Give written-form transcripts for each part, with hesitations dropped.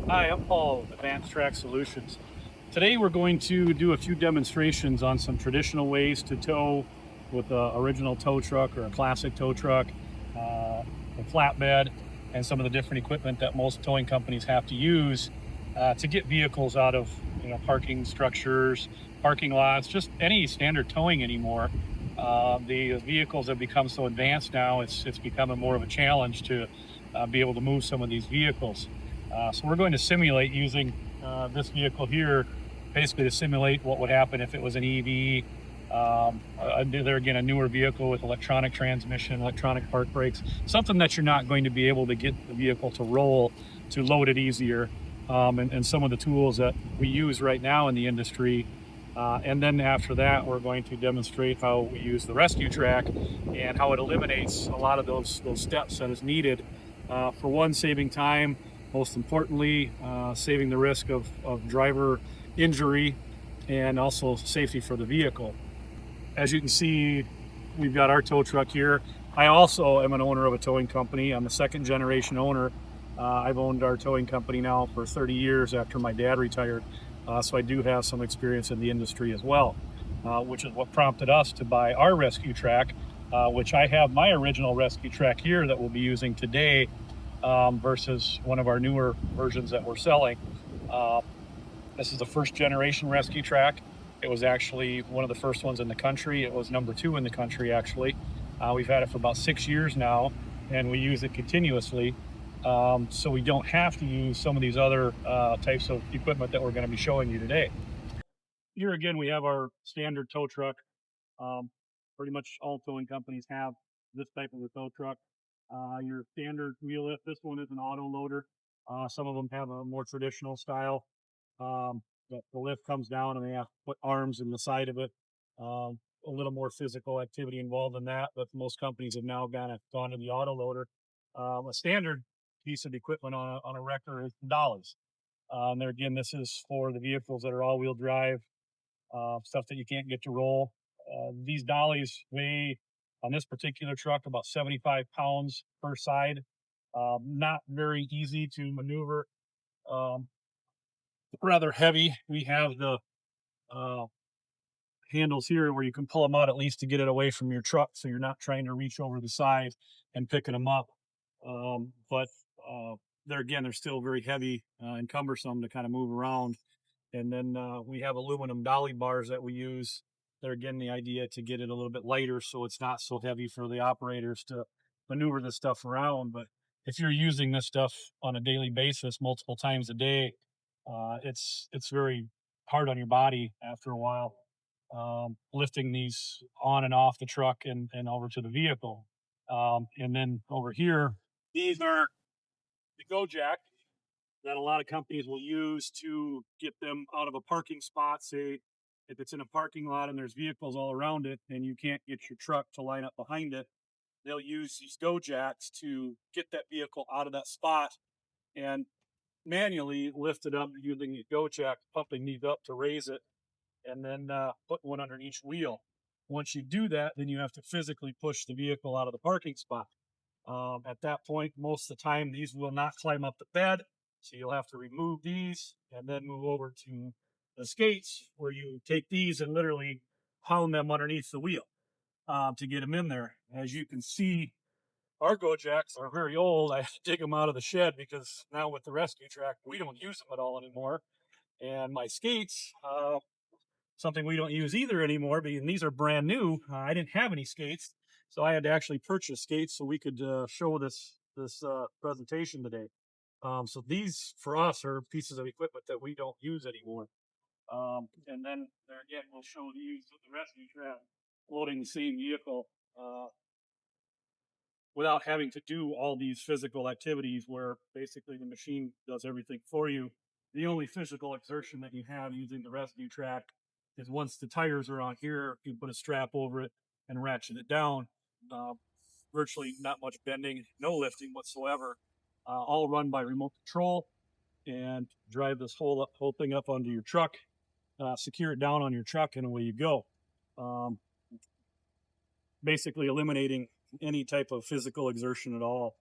Hi, I'm Paul with Advanced Track Solutions. Today we're going to do a few demonstrations on some traditional ways to tow with an original tow truck or a classic tow truck, a flatbed, and some of the different equipment that most towing companies have to use to get vehicles out of parking structures, parking lots, just any standard towing anymore. The vehicles have become so advanced now; it's becoming more of a challenge to be able to move some of these vehicles. So we're going to simulate using this vehicle here, basically to simulate what would happen if it was an EV. There again, a newer vehicle with electronic transmission, electronic park brakes, something that you're not going to be able to get the vehicle to roll, to load it easier, and some of the tools that we use right now in the industry. And then after that, we're going to demonstrate how we use the ResQTrack and how it eliminates a lot of those steps that is needed. For one, saving time, most importantly, saving the risk of driver injury and also safety for the vehicle. As you can see, we've got our tow truck here. I also am an owner of a towing company. I'm a second generation owner. I've owned our towing company now for 30 years after my dad retired. So I do have some experience in the industry as well, which is what prompted us to buy our ResQTrack, which I have my original ResQTrack here that we'll be using today versus one of our newer versions that we're selling. Uh, this is the first generation ResQTrack. It was actually one of the first ones in the country. It was number 2 in the country, actually. We've had it for about 6 years now, and we use it continuously. So we don't have to use some of these other types of equipment that we're going to be showing you today. Here again, we have our standard tow truck. Um, Pretty much all towing companies have this type of a tow truck. Your standard wheel lift, this one is an auto loader. Some of them have a more traditional style. The lift comes down and they have to put arms in the side of it. A little more physical activity involved in that, but most companies have now gone to the auto loader. A standard piece of equipment on a wrecker is dollies. There again, this is for the vehicles that are all-wheel drive, stuff that you can't get to roll. These dollies weigh on this particular truck about 75 pounds per side. Not very easy to maneuver. Um, Rather heavy. We have the uh, handles here where you can pull them out at least to get it away from your truck, so you're not trying to reach over the side and picking them up. But there again, they're still very heavy and cumbersome to kind of move around. And then we have aluminum dolly bars that we use. They're again the idea to get it a little bit lighter so it's not so heavy for the operators to maneuver this stuff around. But if you're using this stuff on a daily basis, multiple times a day, it's very hard on your body after a while, lifting these on and off the truck and over to the vehicle. And then over here, these are the go jack that a lot of companies will use to get them out of a parking spot. Say if it's in a parking lot and there's vehicles all around it and you can't get your truck to line up behind it, they'll use these go jacks to get that vehicle out of that spot and manually lift it up using the go jack, pumping these up to raise it, and then put one under each wheel. Once you do that, then you have to physically push the vehicle out of the parking spot. At that point, most of the time, these will not climb up the bed. So you'll have to remove these and then move over to the skates where you take these and literally pound them underneath the wheel to get them in there. As you can see, our go jacks are very old. I dig them out of the shed because now with the ResQTrack, we don't use them at all anymore. And my skates, something we don't use either anymore, because these are brand new. I didn't have any skates, so I had to actually purchase skates so we could show this presentation today. So these for us are pieces of equipment that we don't use anymore. And then there again, we'll show these with the ResQTrack loading the same vehicle without having to do all these physical activities where basically the machine does everything for you. The only physical exertion that you have using the ResQTrack is once the tires are on here, you put a strap over it and ratchet it down. Uh, Virtually not much bending, no lifting whatsoever. All run by remote control, and drive this whole thing up onto your truck, secure it down on your truck, and away you go. Um, Basically eliminating any type of physical exertion at all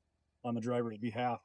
on the driver's behalf.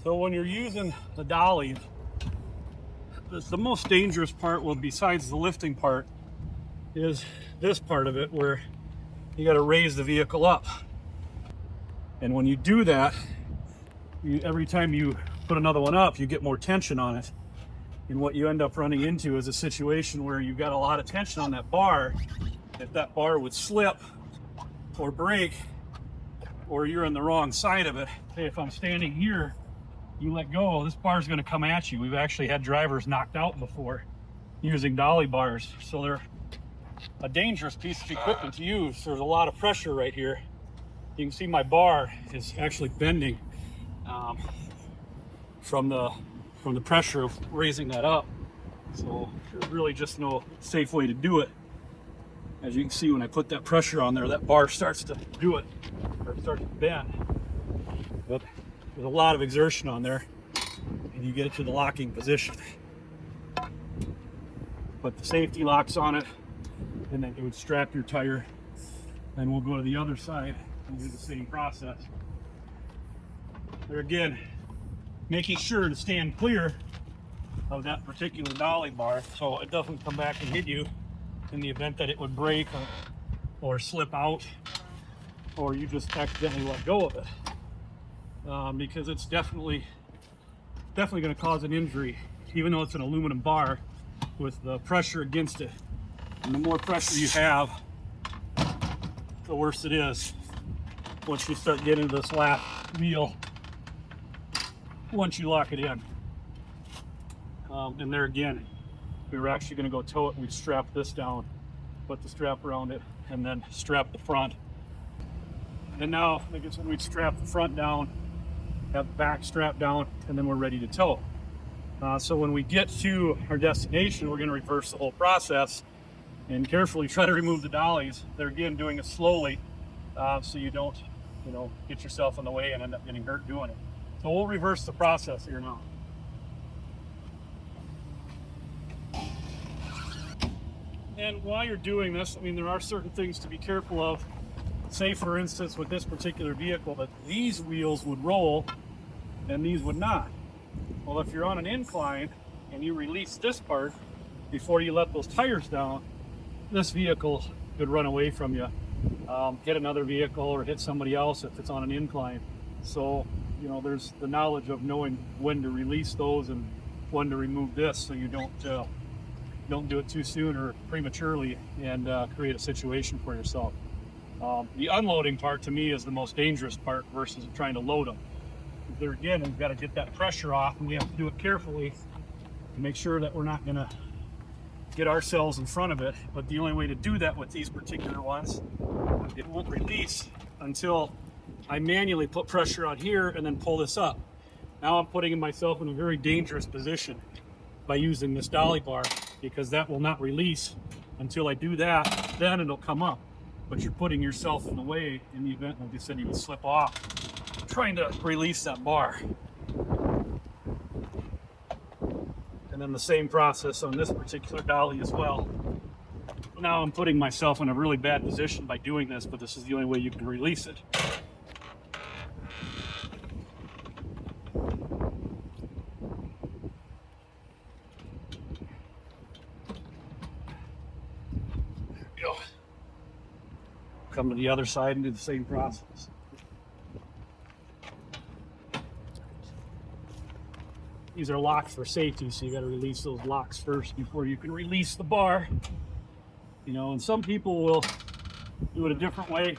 So when you're using the dolly, the most dangerous part, well, besides the lifting part, is this part of it where you got to raise the vehicle up. And when you do that, every time you put another one up, you get more tension on it. And what you end up running into is a situation where you've got a lot of tension on that bar. If that bar would slip or break, or you're on the wrong side of it, say if I'm standing here, you let go, this bar is going to come at you. We've actually had drivers knocked out before using dolly bars. So they're a dangerous piece of equipment to use. There's a lot of pressure right here. You can see my bar is actually bending from the pressure of raising that up. So there's really just no safe way to do it. As you can see, when I put that pressure on there, that bar starts to do it, or starts to bend. But there's a lot of exertion on there, and you get it to the locking position. Put the safety locks on it, and then it would strap your tire. And we'll go to the other side and do the same process. There again, making sure to stand clear of that particular dolly bar so it doesn't come back and hit you in the event that it would break or slip out, or you just accidentally let go of it, because it's definitely going to cause an injury, even though it's an aluminum bar with the pressure against it. And the more pressure you have, the worse it is once you start getting to this last wheel, once you lock it in. And there again, we were actually going to go tow it. We strapped this down, put the strap around it, and then strap the front. And now, like I said, we'd strap the front down, have the back strap down, and then we're ready to tow. So when we get to our destination, we're going to reverse the whole process and carefully try to remove the dollies. They're again doing it slowly, so you don't, get yourself in the way and end up getting hurt doing it. So we'll reverse the process here now. And while you're doing this, there are certain things to be careful of. Say, for instance, with this particular vehicle, that these wheels would roll and these would not. Well, if you're on an incline and you release this part before you let those tires down, this vehicle could run away from you, hit another vehicle or hit somebody else if it's on an incline. So, there's the knowledge of knowing when to release those and when to remove this, so you don't do it too soon or prematurely and create a situation for yourself. The unloading part to me is the most dangerous part versus trying to load them. There again, we've got to get that pressure off, and we have to do it carefully to make sure that we're not going to get ourselves in front of it. But the only way to do that with these particular ones, it won't release until I manually put pressure on here and then pull this up. Now I'm putting myself in a very dangerous position by using this dolly bar, because that will not release until I do that. Then it'll come up, but you're putting yourself in the way in the event, like I said, you would slip off trying to release that bar. And then the same process on this particular dolly as well. Now I'm putting myself in a really bad position by doing this, but this is the only way you can release it. Come to the other side and do the same process. These are locks for safety, so you got to release those locks first before you can release the bar. And some people will do it a different way.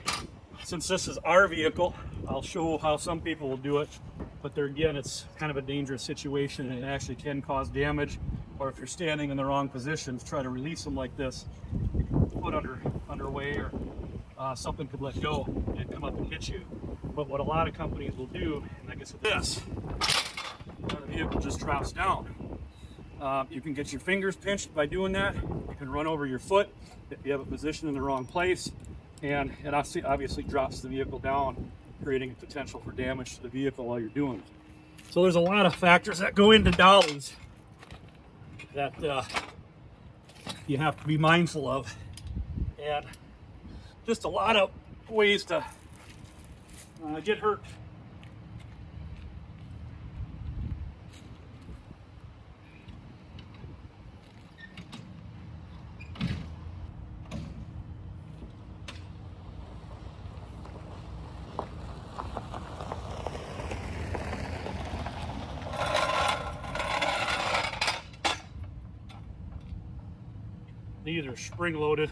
Since this is our vehicle, I'll show how some people will do it. But there again, it's kind of a dangerous situation, and it actually can cause damage. Or if you're standing in the wrong position, to try to release them like this, you can put underway, or something could let go and come up and hit you. But what a lot of companies will do, and I guess with this, the vehicle just drops down. You can get your fingers pinched by doing that. You can run over your foot if you have a position in the wrong place, and it obviously drops the vehicle down, creating a potential for damage to the vehicle while you're doing it. So there's a lot of factors that go into dollies that you have to be mindful of, and just a lot of ways to get hurt. These are spring loaded.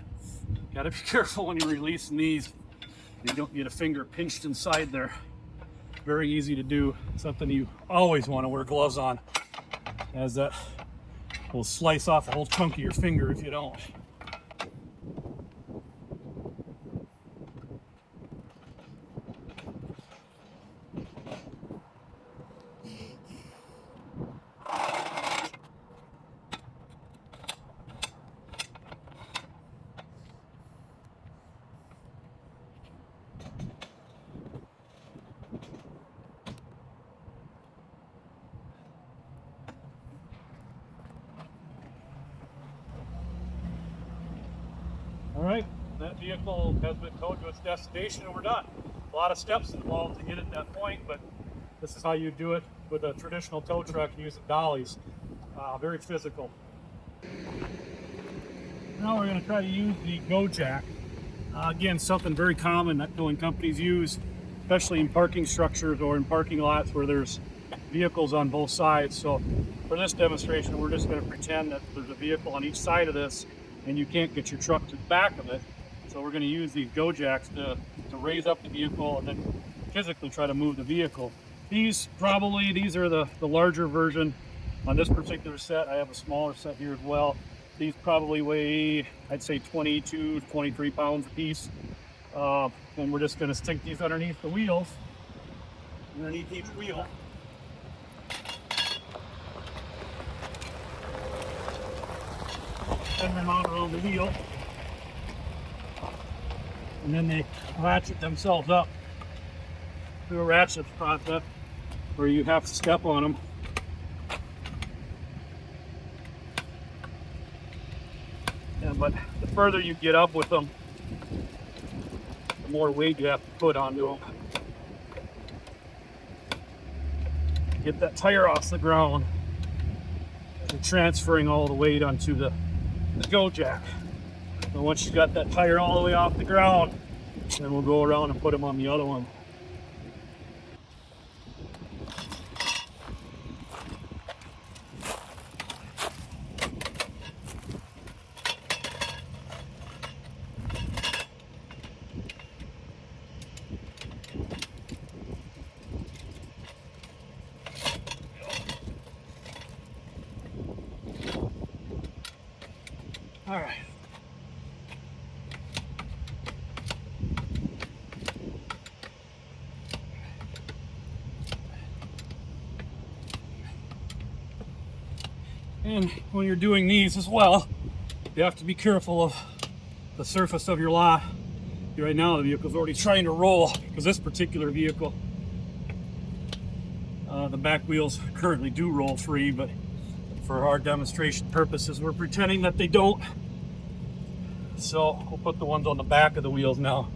Got to be careful when you're releasing these. You don't get a finger pinched inside there. Very easy to do. Something you always want to wear gloves on, as that will slice off a whole chunk of your finger if you don't. All right, that vehicle has been towed to its destination and we're done. A lot of steps involved to get at that point, but this is how you do it with a traditional tow truck using dollies. Very physical. Now we're going to try to use the go jack. Again, something very common that towing companies use, especially in parking structures or in parking lots where there's vehicles on both sides. So for this demonstration, we're just going to pretend that there's a vehicle on each side of this and you can't get your truck to the back of it. So we're going to use these go jacks to raise up the vehicle and then physically try to move the vehicle. These are the larger version. On this particular set, I have a smaller set here as well. These probably weigh, I'd say 22, 23 pounds a piece. And we're just going to stick these underneath the wheels, underneath each wheel. Send them out around the wheel. And then they ratchet themselves up through a ratchet process where you have to step on them. Yeah, but the further you get up with them, the more weight you have to put onto them. Get that tire off the ground and transferring all the weight onto the go jack. And once you got that tire all the way off the ground, then we'll go around and put them on the other one. All right. And when you're doing these as well, you have to be careful of the surface of your lot. Right now the vehicle's already trying to roll because this particular vehicle, the back wheels currently do roll free, but for our demonstration purposes, we're pretending that they don't. So we'll put the ones on the back of the wheels now.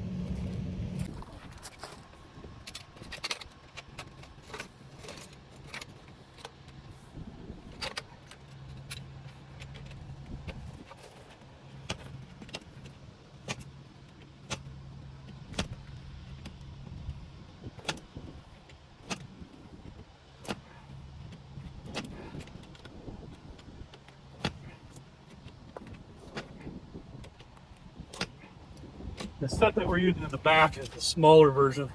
The set that we're using in the back is the smaller version.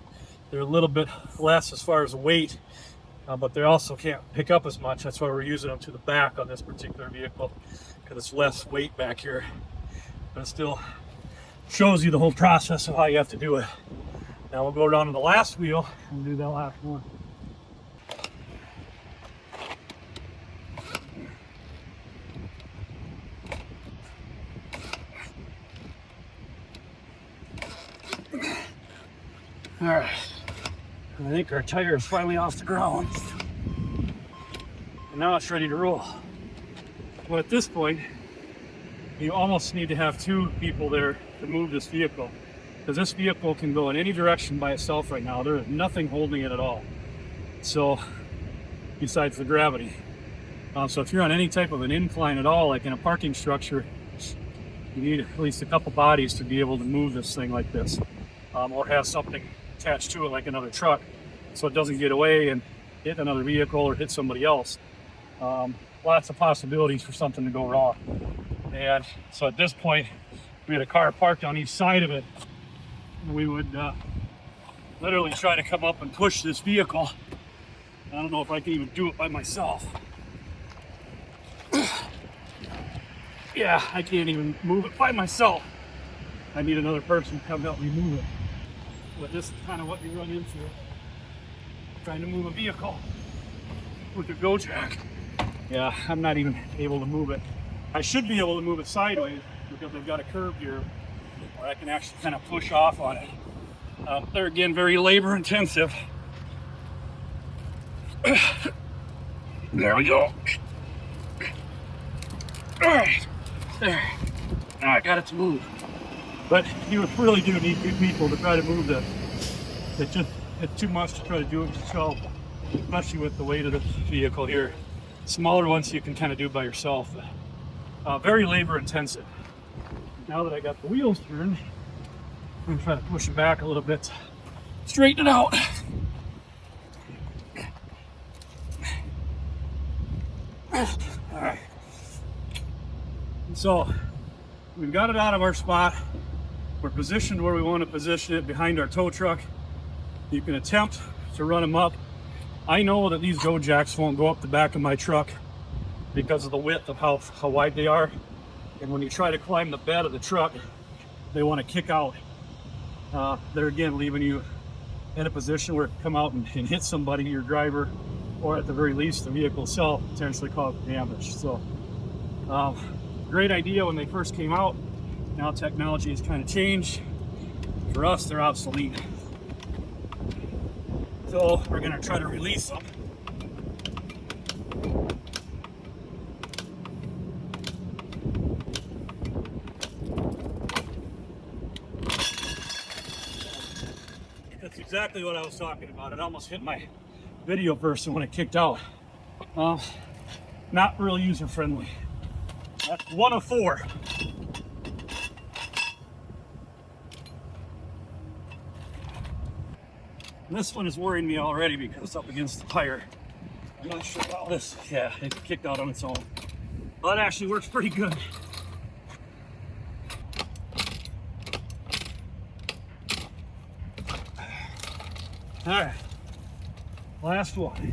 They're a little bit less as far as weight, but they also can't pick up as much. That's why we're using them to the back on this particular vehicle, because it's less weight back here. But it still shows you the whole process of how you have to do it. Now we'll go around to the last wheel and do that last one. All right, I think our tire is finally off the ground. And now it's ready to roll. But at this point, you almost need to have two people there to move this vehicle, because this vehicle can go in any direction by itself right now. There is nothing holding it at all. So, besides the gravity. So if you're on any type of an incline at all, like in a parking structure, you need at least a couple bodies to be able to move this thing like this, or have something attached to it like another truck, so it doesn't get away and hit another vehicle or hit somebody else. Lots of possibilities for something to go wrong. And so at this point, we had a car parked on each side of it. And we would literally try to come up and push this vehicle. I don't know if I can even do it by myself. Yeah, I can't even move it by myself. I need another person to come help me move it. But this is kind of what you run into trying to move a vehicle with a go jack. Yeah, I'm not even able to move it. I should be able to move it sideways because I've got a curve here where I can actually kind of push off on it. They're again very labor intensive. There we go. All right, there. Now I got it to move. But you really do need good people to try to move this. It's too much to try to do it yourself, especially with the weight of the vehicle here. Smaller ones you can kind of do by yourself. Very labor intensive. Now that I got the wheels turned, I'm gonna try to push it back a little bit, straighten it out. All right. So we've got it out of our spot. We're positioned where we want to position it behind our tow truck. You can attempt to run them up. I know that these go jacks won't go up the back of my truck because of the width of how wide they are. And when you try to climb the bed of the truck, they want to kick out. They're again leaving you in a position where it can come out and hit somebody, your driver, or at the very least the vehicle itself, potentially cause damage. So great idea when they first came out. Now technology has kind of changed. For us, they're obsolete. So we're gonna try to release them. That's exactly what I was talking about. It almost hit my video person when it kicked out. Not real user friendly. That's 1 of 4. And this one is worrying me already because it's up against the tire. I'm not sure about this. Yeah, it kicked out on its own. Well, it actually works pretty good. All right, last one.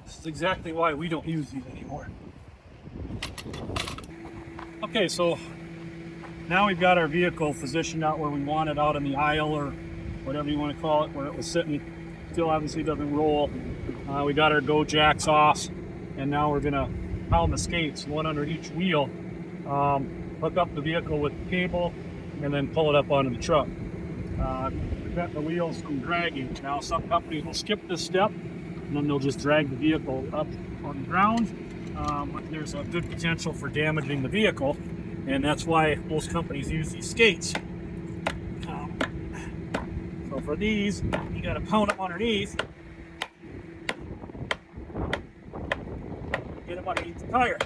This is exactly why we don't use these anymore. Okay, so now we've got our vehicle positioned out where we want it, out in the aisle or whatever you want to call it, where it was sitting. Still obviously doesn't roll. We got our go jacks off, and now we're gonna pound the skates, one under each wheel, hook up the vehicle with the cable, and then pull it up onto the truck. Prevent the wheels from dragging. Now some companies will skip this step, and then they'll just drag the vehicle up on the ground. But there's a good potential for damaging the vehicle. And that's why most companies use these skates. So for these, you got to pound them underneath. Get them underneath the tire.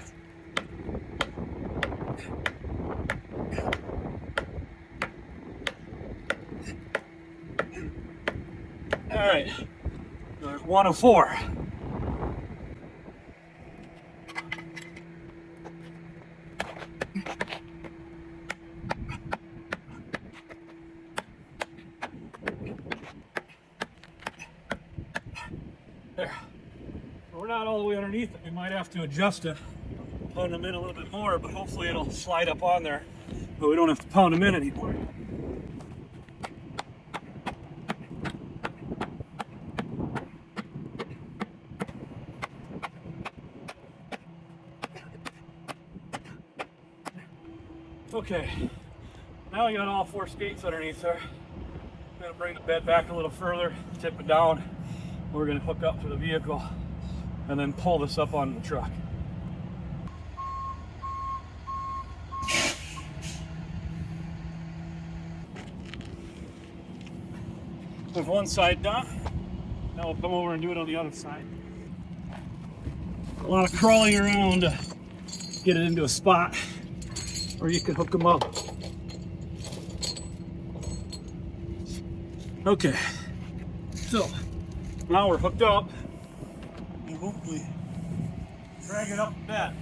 All right, there's 1 of 4. There. We're not all the way underneath it. We might have to adjust it, pound them in a little bit more, but hopefully it'll slide up on there, but we don't have to pound them in anymore. Okay, now you got all 4 skates underneath there. I'm gonna bring the bed back a little further, tip it down. We're gonna hook up to the vehicle and then pull this up onto the truck. With one side done, now we'll come over and do it on the other side. A lot of crawling around to get it into a spot where you can hook them up. Okay, so now we're hooked up, and hopefully drag it up the bed.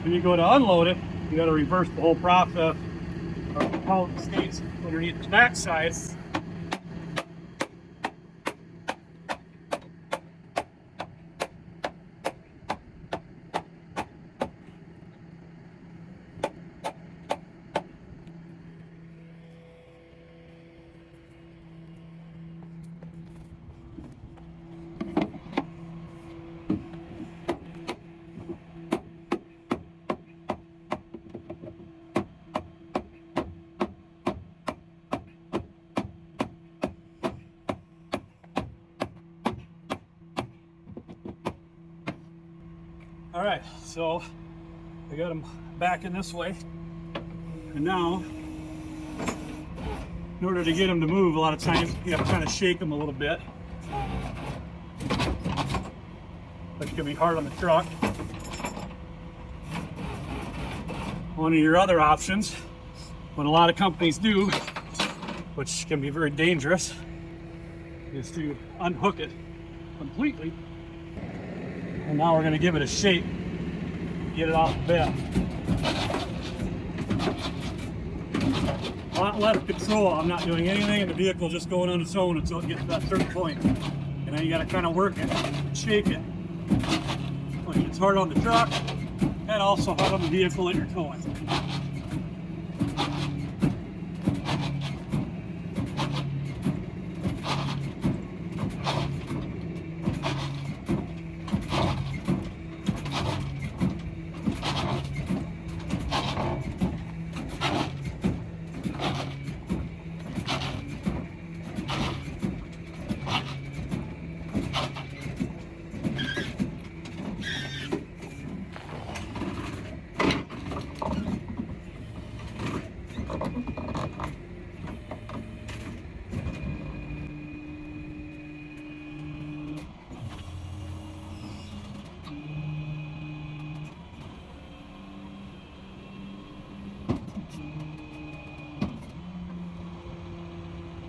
When you go to unload it, you got to reverse the whole process of how the skates underneath the backside. All right, so I got them back in this way, and now in order to get them to move, a lot of times you have to kind of shake them a little bit, which can be hard on the truck. One of your other options, what a lot of companies do, which can be very dangerous, is to unhook it completely. And now we're going to give it a shake, get it off the bed. A lot less control. I'm not doing anything, and the vehicle just going on its own until it gets to that certain point. And then you got to kind of work it, shake it. It's hard on the truck, and also hard on the vehicle that you're towing.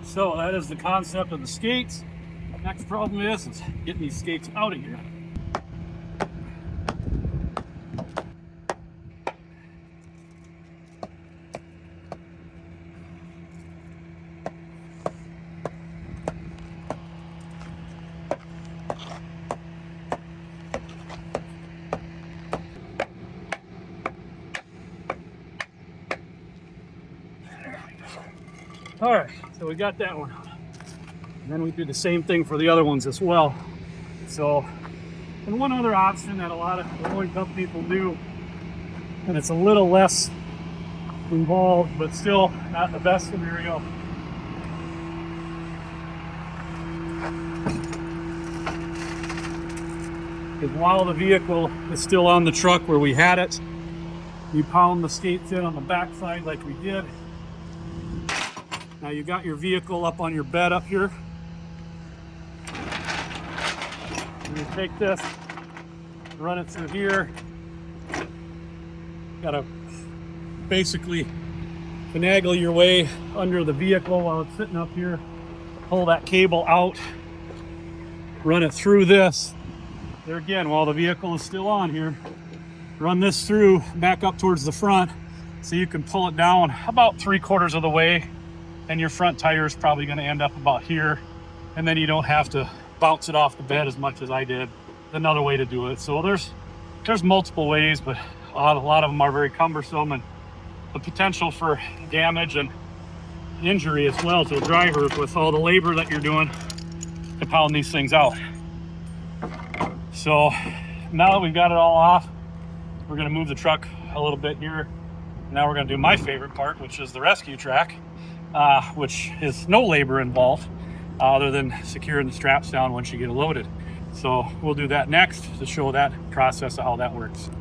So that is the concept of the skates. Next problem is getting these skates out of here. All right, so we got that one. And then we do the same thing for the other ones as well. So, and one other option that a lot of towing companies will do, and it's a little less involved, but still not the best scenario, is while the vehicle is still on the truck where we had it, you pound the skates in on the back side like we did. Now you got your vehicle up on your bed up here. And you take this, run it through here. Got to basically finagle your way under the vehicle while it's sitting up here. Pull that cable out, run it through this. There again, while the vehicle is still on here, run this through back up towards the front so you can pull it down about 3/4 of the way. And your front tire is probably going to end up about here, and then you don't have to bounce it off the bed as much as I did. Another way to do it. So there's multiple ways, but a lot of them are very cumbersome, and the potential for damage and injury as well to the drivers with all the labor that you're doing to pound these things out. So now that we've got it all off, we're going to move the truck a little bit here. Now we're going to do my favorite part, which is the ResQTrack. Which is no labor involved other than securing the straps down once you get it loaded. So we'll do that next to show that process of how that works.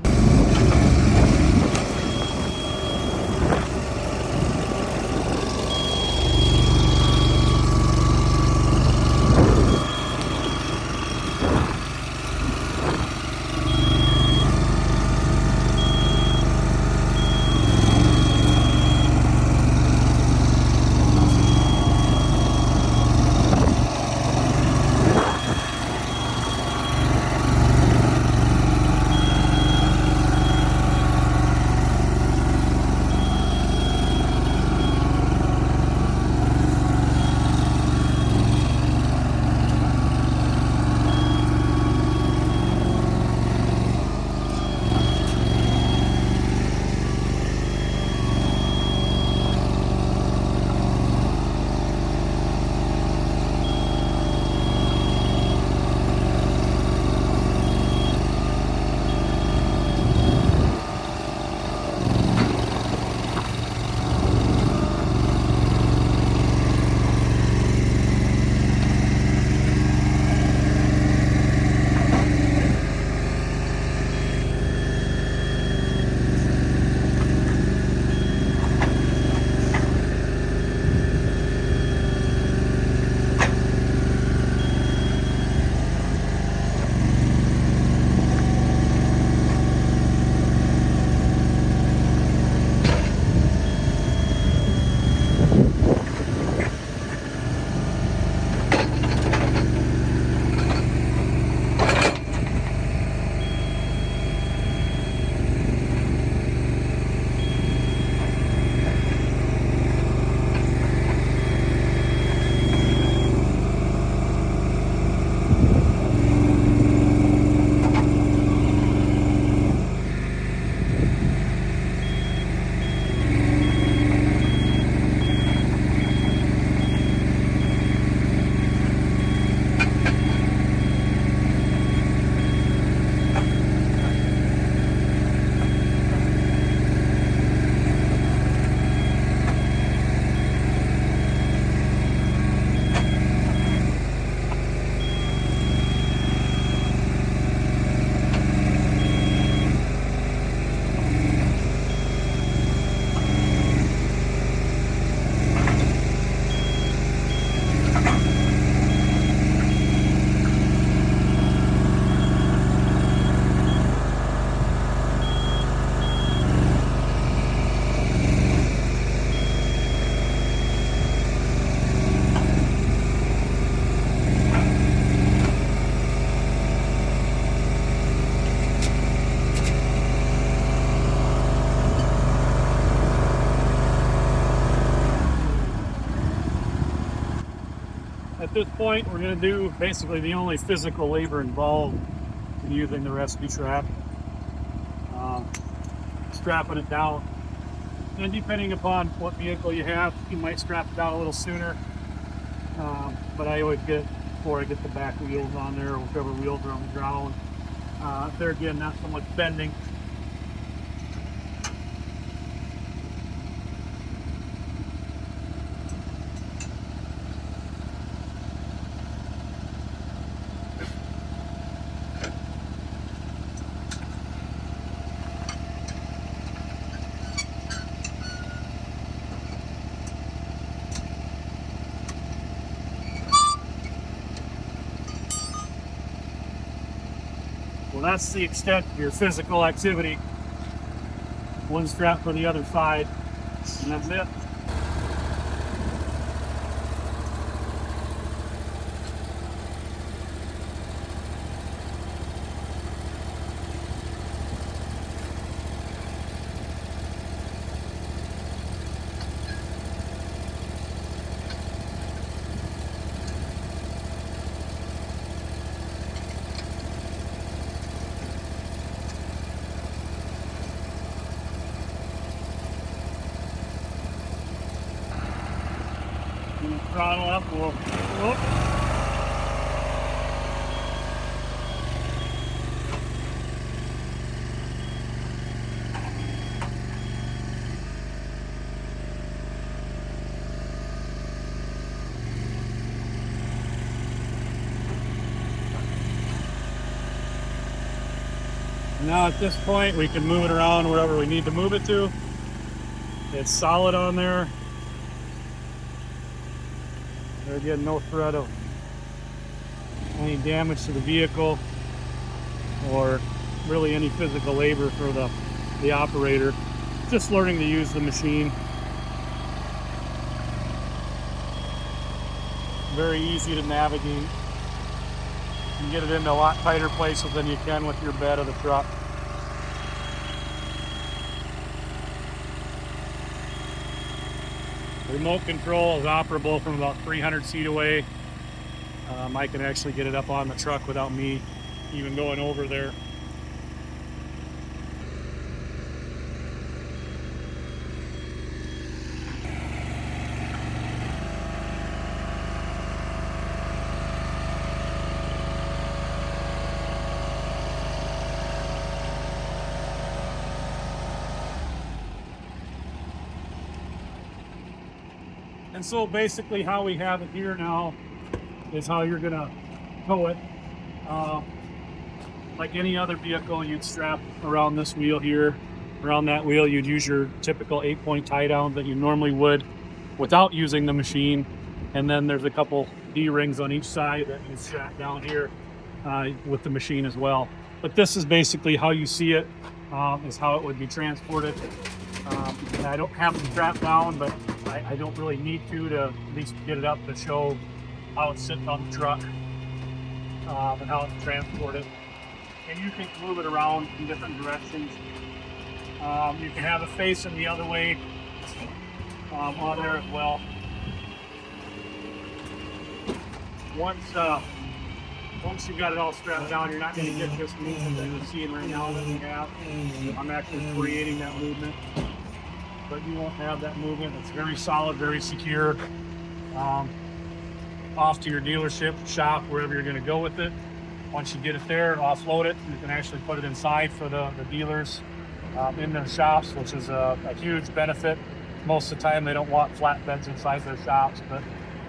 this point, we're going to do basically the only physical labor involved in using the ResQTrack. Strapping it down. And depending upon what vehicle you have, you might strap it down a little sooner. But I always get, before I get the back wheels on there, or whichever wheels are on the ground. There again, not so much bending. Well, that's the extent of your physical activity. One strap for the other side, and that's it. Throttle up, we'll whoop. Now at this point we can move it around wherever we need to move it to. It's solid on there. There again, no threat of any damage to the vehicle or really any physical labor for the operator. Just learning to use the machine. Very easy to navigate. You can get it into a lot tighter places than you can with your bed of the truck. Remote control is operable from about 300 feet away. I can actually get it up on the truck without me even going over there. And so basically how we have it here now is how you're gonna tow it. Like any other vehicle, you'd strap around this wheel here. Around that wheel, you'd use your typical 8-point tie down that you normally would without using the machine. And then there's a couple D-rings on each side that you strap down here with the machine as well. But this is basically how you see it, is how it would be transported. And I don't have it strapped down, but I don't really need to at least get it up to show how it's sitting on the truck and how it's transported. And you can move it around in different directions. You can have it facing the other way on there as well. Once you've got it all strapped down, you're not going to get this movement that you're seeing right now that we have. I'm actually creating that movement, but you won't have that movement. It's very solid, very secure. Off to your dealership, shop, wherever you're going to go with it. Once you get it there, offload it, you can actually put it inside for the dealers in their shops, which is a huge benefit. Most of the time they don't want flatbeds inside their shops, but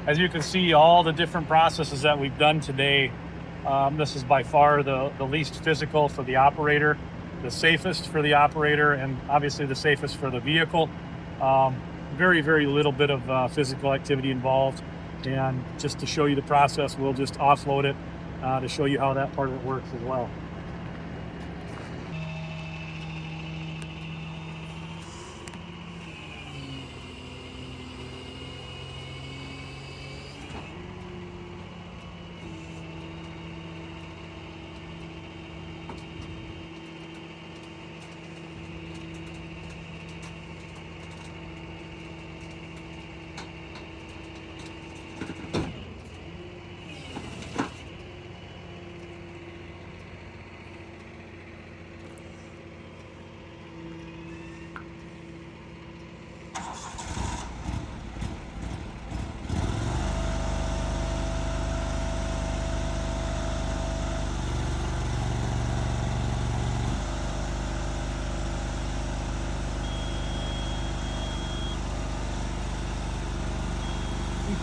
as you can see, all the different processes that we've done today, this is by far the least physical for the operator, the safest for the operator, and obviously the safest for the vehicle. Very, very little bit of physical activity involved. And just to show you the process, we'll just offload it to show you how that part of it works as well.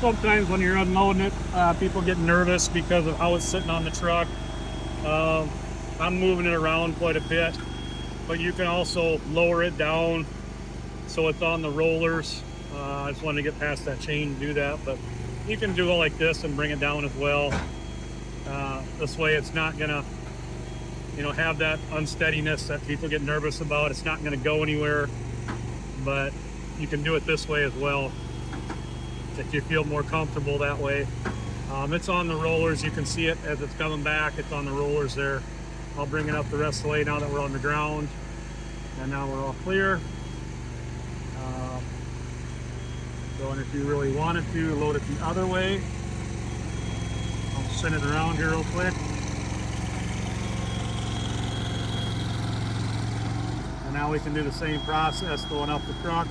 sometimes when you're unloading it, people get nervous because of how it's sitting on the truck. I'm moving it around quite a bit, but you can also lower it down so it's on the rollers. I just wanted to get past that chain and do that, but you can do it like this and bring it down as well. This way it's not gonna, have that unsteadiness that people get nervous about. It's not gonna go anywhere, but you can do it this way as well if you feel more comfortable that way. It's on the rollers. You can see it as it's coming back. It's on the rollers there. I'll bring it up the rest of the way now that we're on the ground. And now we're all clear. So, and if you really wanted to, load it the other way. I'll send it around here real quick. And now we can do the same process going up the truck.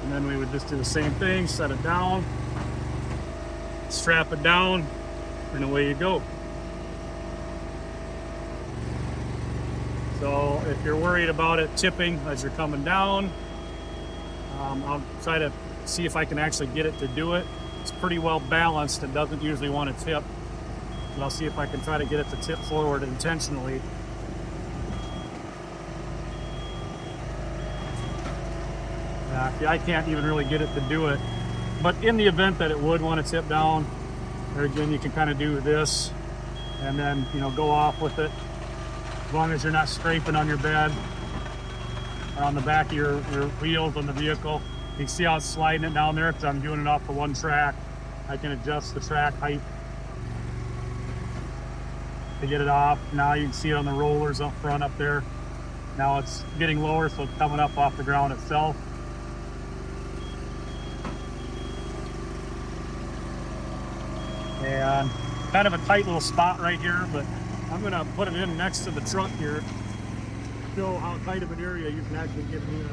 And then we would just do the same thing, set it down, strap it down, and away you go. So if you're worried about it tipping as you're coming down, I'll try to see if I can actually get it to do it. It's pretty well balanced and doesn't usually want to tip. And I'll see if I can try to get it to tip forward intentionally. I can't even really get it to do it, but in the event that it would want to tip down, there again you can kind of do this and then go off with it, as long as you're not scraping on your bed or on the back of your wheels on the vehicle. You can see how it's sliding it down there because I'm doing it off the one track. I can adjust the track height to get it off. Now you can see it on the rollers up front up there. Now it's getting lower, so it's coming up off the ground itself. And kind of a tight little spot right here, but I'm gonna put it in next to the truck here, show how tight of an area you can actually get in.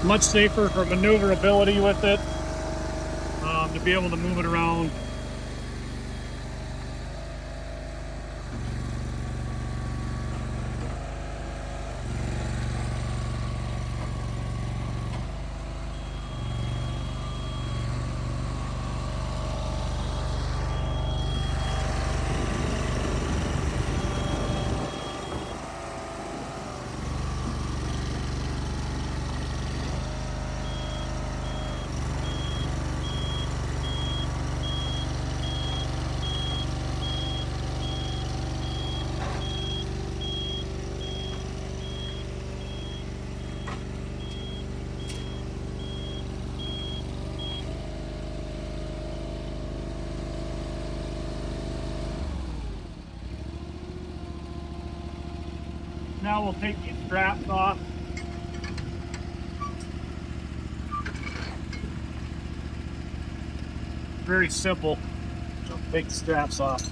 Much safer for maneuverability with it, to be able to move it around. Now we'll take these straps off. Very simple. Take the straps off.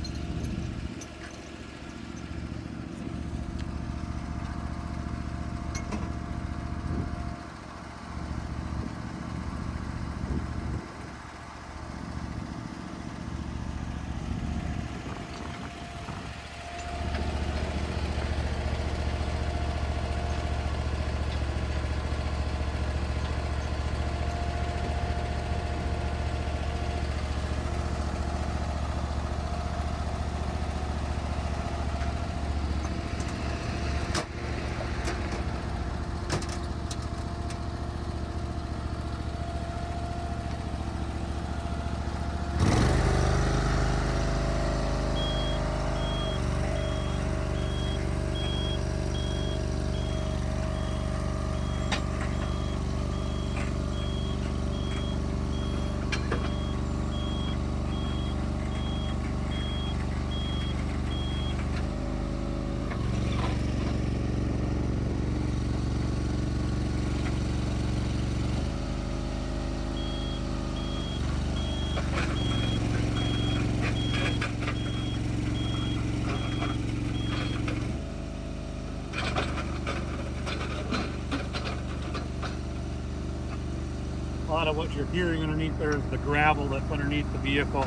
a lot of what you're hearing underneath there is the gravel that's underneath the vehicle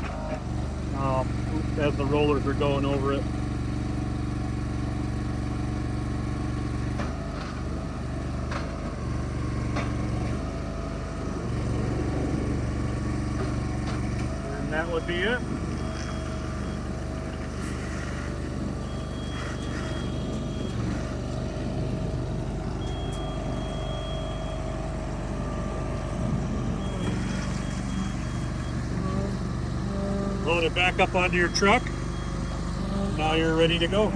as the rollers are going over it. And that would be it. Load it back up onto your truck. Now you're ready to go.